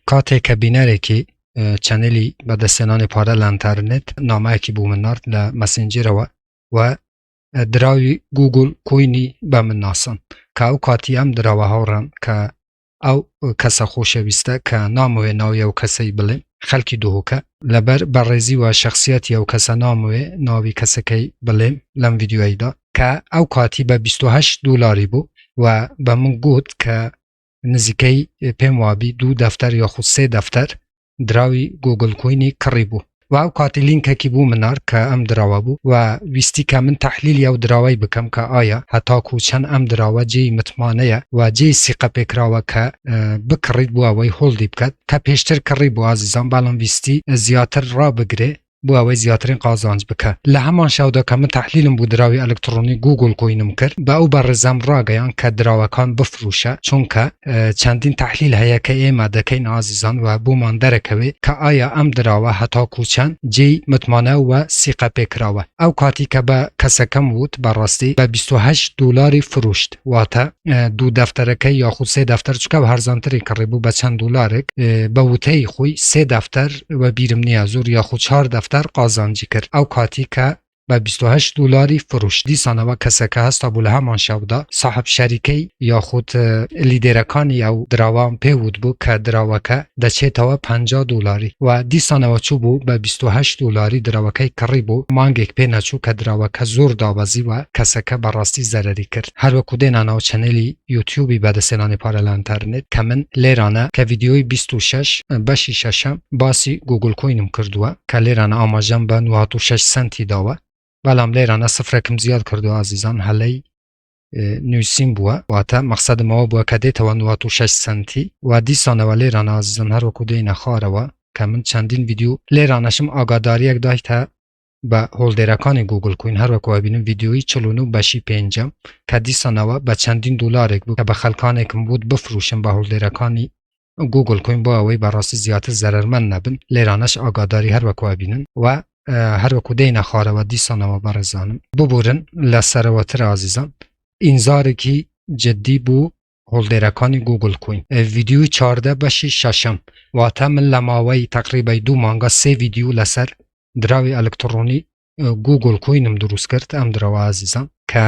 کاتی که بینره که چنلی بەدەستێنانی پارە لە ئینتەرنێت نامەیەکی بوو من نارد لە مەسنجێرەوە و دراوی گوگل کوینی بە من ناسن کە ئەو کاتی ئەم دراوە هەوڕان کە ئەو کەسە خۆشەویستە کە نامەوێ ناوی ئەو کەسەی بڵێ خەڵکی دۆهۆکە لەبەر بەڕێزی و شەخسیەتی ئەو کەسە نامەوێ ناوی کەسەکەی بڵێم لەم ڤیدیۆیدا کە ئەو کاتی بە 28 دولاری بوو و بە من گوت کە نزیکەی پێم وابی 2 دەفتەر یاخود 3 دەفتەر دراوی گوگل کوینی کڕی بوو و ئەو کاتی لینکێکی بوو منار کە ئەم دراوە بوو و ویستی کە من تەحلیلی ئەو دراوەی بکەم کە ئایا هەتاکو چەند ئەم دراوە جێی متمانەیە و جێی سیقە پێکراوە کە بکڕیت بوو ئەوەی هۆڵدی بکات کە پێشتر کڕی بوو ئازیزان بەڵام ویستی زیاتر ڕابگرێ بۆ ئەوەی زیاترین قازانج بکە لە هەمان شەودا کە من تەحلیلم بوو دراوی ئەلکترۆنی گوگل کوینم کرد بە ئەو بەڕێزەم ڕاگەیان کە دراوەکان بفروشە چونکە چەندین تەحلیل هەیە کە ئێمە دەکەین ئازیزان و بۆمان دەرەکەوێ کە ئایا ئەم دراوە هەتاکو چەند جێی متمانە و سیقە پێکراوە ئەو کاتی کە بە کەسەکەم وت بەڕاستی بە 28 دولاری فروشت واتە دوو دەفتەرەکەی یاخود 3 دەفتەر چکە بە هەرزانتری کڕی بوو بە چەند دولارێک بە وتەی خۆی 3 دەفتەر و بیرم نییە زۆر یاخود 4 دەفتەر قازانجی کرد ئەو کاتی کە بە 28 دولاری فروشت دیسانەوە کەسەکە هەستا بوو لە هەمان شەودا ساحب شەریکەی یاخود لیدێرەکانی ئەو دراوان پێوت بوو کە دراوەکە دەچێتەوە 50 دولاری و دیسانەوە چوو بوو بە 28 دولاری دراوەکەی کڕی بوو مانگێک پێ نەچوو کە دراوەکە زۆر دابەزی و کەسەکە بەڕاستی زەرەری کرد هەروەکو دێنانەوە چەنێلی یوتیوبی بەدەستێنانی پارە لە ئینتەرنێت کە من لێرانە کە ڤیدیۆی 26 بەشی شەشەم باسی گوگل کوینم کردووە کە لێرانە ئاماژەم بە 96 سنتی داوە بەڵام لێرانە سفرێکم زیاد کردو ئازیزان هەلەی نووسین بووە واتە مەقسەدمەوە بووە کە دێتەوە 96 سنتی و دیسانەوە لێرانە ئازیزان هەروەکو دێنە خوارەوە کە من چەندین ڤیدیۆ لێرانەشم ئاگاداریەک دایتە بە هۆڵدێرەکانی گوگل کوین هەروەکوە بینم ڤیدیۆی 49 بەشی پێنجەم کە دیسانەوە بە چەندین دولارێک بوو کە بە خەڵکانێکم بوت بفروشم بە هۆڵدێرەکانی گوگل کوین بۆ ئەوەی بەڕاستی زیاتر زەرمەند نەبن لێرانەش ئاگاداری هەروەکوە بینن و هەروەکو دێنە خوارەوە دیسانەوە بەڕێزانم ببورن لە سەرەوەتر ئازیزان ئینزارێکی جددی بوو هۆڵدێرەکانی گوگل کوین ڤیدیۆی 14 بەشی شەشەم واتە من لە ماوەی تەقریبای 2 مانگە 3 ڤیدیۆ لەسەر دراوی ئەلکترۆنی گوگل کوینم دروست کرد ئەم دراوە ئازیزان کە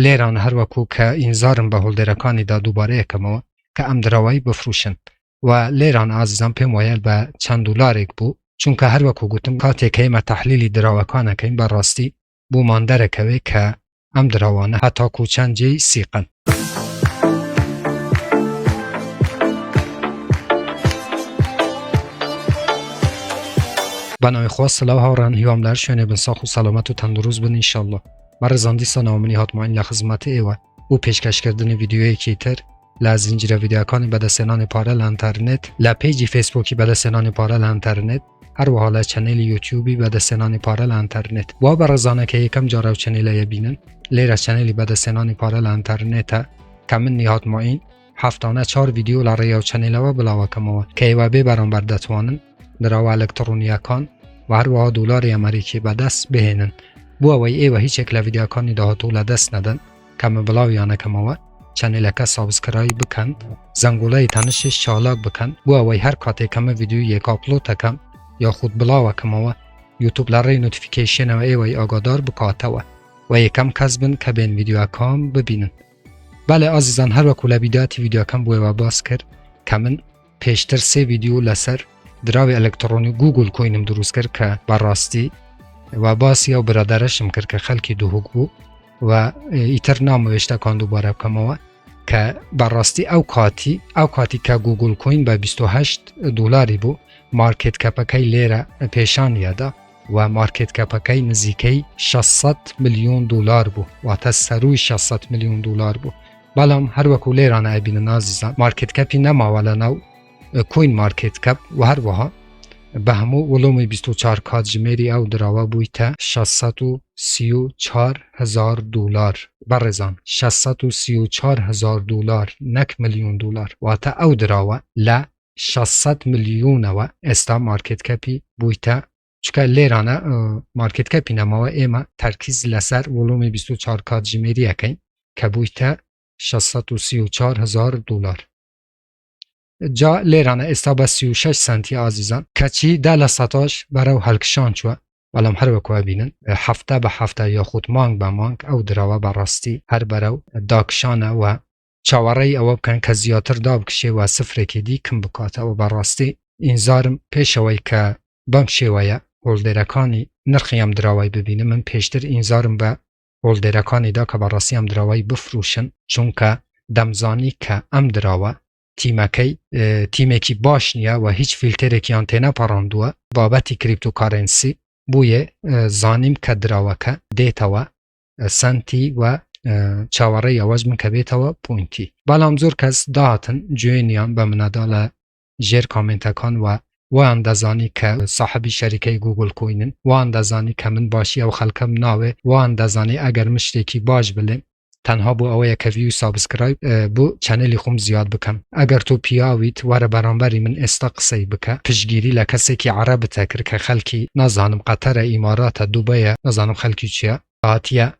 لێران هەروەکو کە ئینزارم بە هۆڵدێرەکانیدا دووبارە یەکەمەوە کە ئەم دراوەی بفروشن و لێران ئازیزان پێم وایە بە چەند دولارێک بوو چونکە هەروەکو گوتم کاتێک ئێمە تەحلیلی دراوەکانەکەین بەڕاستی بۆمان دەرەکەوێ کە ئەم دراوانە هەتاکو چەند جێی سیقن بەناوی خوا سڵاو هاوڕان هیوام لەر شوێنێ بن ساخ و سەلامەت و تەندروست بن ئینشەڵڵا بەڕێزان دیسانەوە منی هاتماین لە خزمەتی ئێوە بۆ پێشکەشکردنی ڤیدیۆیەکی تر لە زنجیرە ڤیدیۆکانی بەدەستێنانی پارە لە ئینتەرنێت لە پێیجی فەیسبووکی بەدەستێنانی پارە لە ئینتەرنێت هەروەها لە چەنێلی یوتیوبی بەدەستێنانی پارە لە ئینتەرنێت وا بەڕێزانەکە یەکەم جارە و چەنێلەیە بینن لێرە چەنێلی بەدەستێنانی پارە لە ئینتەرنێتە کە من هاتماین هەفتانە 4 ڤیدیۆ لە ڕێیا و چەنێلەوە بڵاوەکەمەوە کە ئێوە بێ بەرامبەر دەتوانن دراوە ئەلکترۆنیەکان و هەروەها دۆلاری ئەمریکی بەدەست بهێنن بۆ ئەوەی ئێوە هیچێک لە ڤیدیۆکانی داهاتوو لە دەست نەدەن کە من بڵاویانەکەمەوە چەنێلەکە سابسکرایب بکەن زەنگوڵەی تەنشش چالاک بکەن بۆ ئەوەی هەر کاتێکەمە ڤیدیۆ یەک ئاپلۆد دەکەم یاخود بڵاوەکەمەوە یوتوب لە ڕێی نۆتیفیکیشنەوە ئێوەی ئاگادار بکاتەوە و یەکەم کەس بن کە بێن ڤیدیۆکەم ببینن بەڵێ ئازیزان هەروەکو لە بیداتی ڤیدیۆکەم بۆ ئێوە باس کرد کە من پێشتر 3 ڤیدیۆ لەسەر دراوی ئەلکترۆنی گوگل کوینم دروست کرد کە بەڕاستی و باسی ئەو برادەرەشم کرد کە خەڵکی دووهوک بوو و ئیتر نامەوێ شتەکان دووبارە بکەمەوە کە بەڕاستی ئەو کاتی کە گوگل کوین بە 28 دولاری بوو مارکێت کەپەکەی لێرە پێشانیەدا و مارکێت کەپەکەی نزیکەی 600 ملیۆن دولار بوو واتە سەروی 600 ملیۆن دولار بوو بەڵام هەروەکو لێرانە ئەبینن ئازیزان مارکێت کەپی نەماوە لەناو کوین مارکێت کەپ و هەروەها بە هەموو وڵۆمی 24 کاتژمێری ئەو دراوە بوویتە 634,000 دولار بەڕێزان 634,000 دولار نەک ملیۆن دولار واتە ئەو دراوە لە 600 ملیۆنەوە ئێستا مارکێت کەپی بوویتە چکە لێرانە مارکێت کەپی نەماوە ئێمە تەرکیز لەسەر وڵۆمی 24 کاتژمێریەکەین کە بوویتە 634,000 دولار جا لیرانه استابه 36 سنتی عزیزان کچی ده لساتاش برای هلکشان چوه ولم هر وکو بینن هفته به هفته یا خود مانگ به مانگ او دراوه براستی هر برو داکشانه و چاوره او بکن که زیاتر داب کشه و صفر که دی کم بکاته و براستی انزارم پیشوی که بم شویه هولدرکانی نرخیم دراوی ببینه من پیشتر انزارم به هولدرکانی دا که براستی هم دراوی بفروشن چون که دمزانی که ام دراوه تیمکی باش نیه و هیچ فیلتره که آنتینا پاراندوه بابتی کریپتوکارنسی بوی زانیم که دراوه که دیتا و سنتی و چاوره یواز من که بیتا و پوینتی بلام زور کس داهتن جوینیان به منادال جیر کامنتکان و اندازانی که صاحبی شرکه گوگل کوینن و اندازانی که من باشی او خلکم ناوه و اندازانی اگر مشتکی باش بلیم تنها بو اوه یک ویو سابسکرایب بو چنلی خوم زیاد بکم اگر تو پیاویت وره برانبری من استقصی بکه پشگیری لکسی که عرب تکر که خلکی نزانم قطر امارات دوبای نزانم خلکی چیه آتیه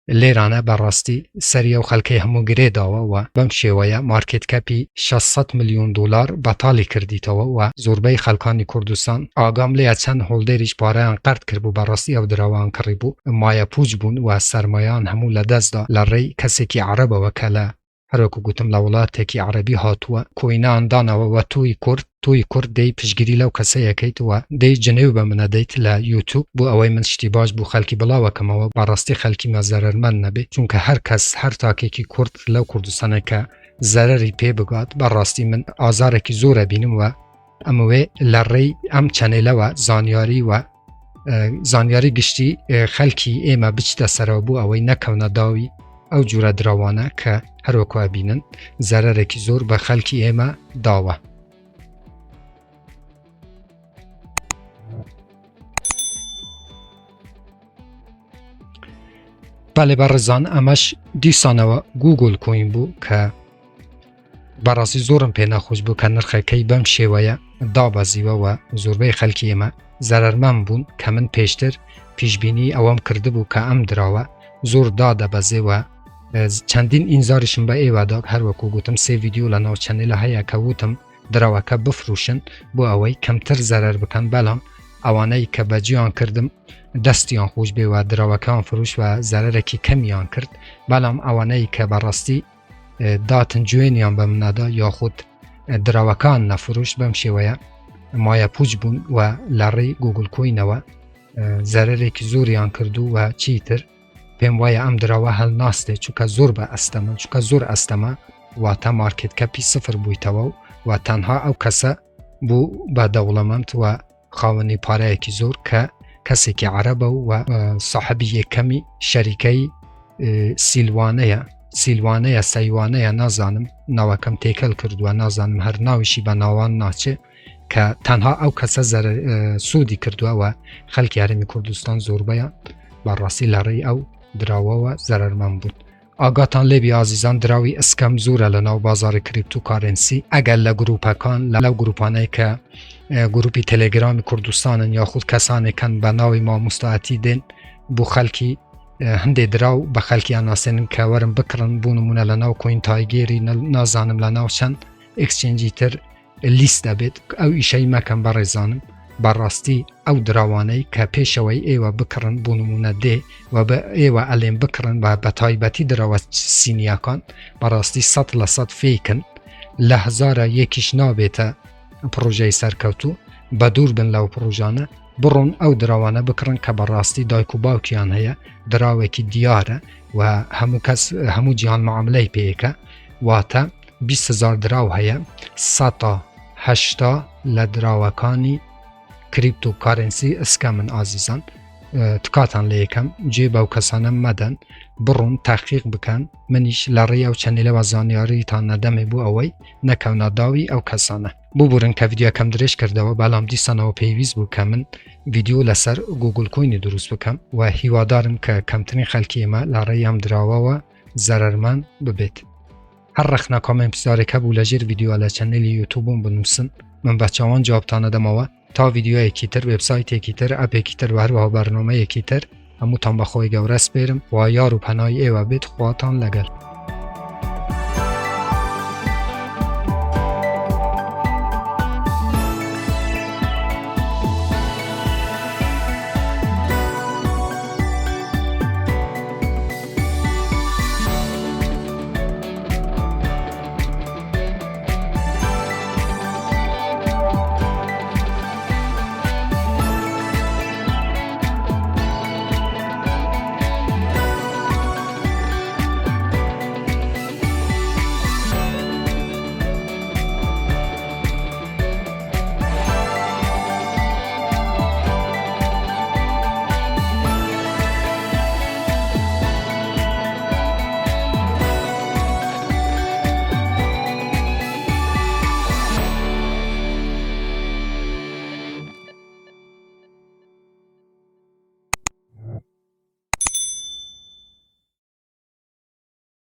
لیرانه براستی سریع و خلکی همو گره داوه و بم شویه مارکت کپی 600 میلیون دلار بطالی کردیتاوه و زوربه خلکانی کردستان آگام لیا چند هولدریش پاره انقرد کربو براستی او دراوان کریبو مایه پوچ بون و سرمایان همو لدز دا لری کسی که عربه وکله هر وکو گوتم لولات که عربی هاتوه کوینه اندانه و توی کرد دی پشگیری لو کسی یکیت و دی جنیو بمنه دیت لیوتیوب بو اوی من شتیباج بو خلکی بلا وکم و براستی خلکی ما ضرر من نبی چونکه هر کس هر تاکی که کرد لو کردستانه که ضرری پی بگاد براستی من آزاره که زوره بینم و اموی لری ام چنیله و زانیاری گشتی خلکی ایما بچتا سرابو اوی نکونه داوی او جوره دراوانه که هر وکو بینن ضرر که زور به خلکی ایما داوه بله برزان امش دیسانه و گوگل کوین بو که براستی زورم پی نخوش بو که نرخه که بم شویه دا بازیوه و زوربه خلکی ایما ضررمن بون که من پیشتر پیشبینی اوام کرده بو که ام دراوه زور داده بازی و چندین انذارشم به ایوه داگ هر وکو گوتم 3 ویدیو لناو چنل هیا که گوتم دراوه که بفروشن بو اوی کمتر ضرر بکن بلام اوانه که بجیان کردم دستیان خوش بی و دراوکان فروش و ضرر که کمیان کرد بلام اوانه که براستی داتن جوینیان بمنادا یا خود دراوکان نفروش بمشیوه مایه پوچ بون و لری گوگل کوینه و ضرر که زوریان کردو و چیتر پیم وای ام دراوه هل ناسته چوکا زور به استما چوکا زور استما و تا مارکت کپی صفر بویتاو و تنها او کسا بو با دولمنت و خاونی پاره کی زور که کسی که عربه و صاحبی کمی شریکه سیلوانه سیوانه نازانم ناوکم تیکل کرد و نازانم هر ناوشی به ناوان ناچه که تنها او کسا سودی کرد و خلکی هرمی کردستان زور بیان برراسی لری او دراوه و ضررمن بود آگاتان لیبی عزیزان دراوی اسکم زوره لناو بازار کریپتوکارنسی اگر لگروپکان لو گروپانه که گروپی تلگرامی کردستانن یا خود کسانی کن به ناوی ما مستعتی دین بو خلکی هنده دراو به خلکی اناسنن که ورم بکرن بونمونه لناو کوین تایگیری نازانم لناو چند اکسچنجی تر لیست دبید او ایشای مکن برزانم براستی او دراوانه که پیشوی ایوه بکرن بونمونه ده و به ایوه علیم بکرن و به تایبتی دراوه سینیاکان براستی 100% فیکن لحظاره یکیش نابیته پروژه سرکوتو بدور بن لو پروژانه برون او دراوانه بکرن که براستی دایکو باوکیان هیا دراوه که دیاره و همو جیان معامله پیکه واتا 20,000 دراو هیا 180 لدراوکانی کریپتوکارنسی اسکامن عزیزان تکاتان لیکم جیبا و کسانه مدن برون تحقیق بکن منیش لری او چنیل و زانیاری تا ندمه بو اوی نکونا داوی او کسانه بو برن که ویدیو کم درش کرده و بلام دیستانه و پیویز بو که من ویدیو لسر گوگل کوینی درست بکم و هیوادارم که کمترین خلکی ما لری هم دراوه و ضررمن ببید هر رخنا کامنت بسیاره که بو لجیر ویدیو علی چنل یوتیوبم بنوسن من بچه وان جواب تانه دماوه تا ویدیو یکیتر وبسایت یکیتر اپ یکیتر و هر برنامه یکیتر همو تان بخوای گورس برم و یار و پناهی و بید خواتان لگل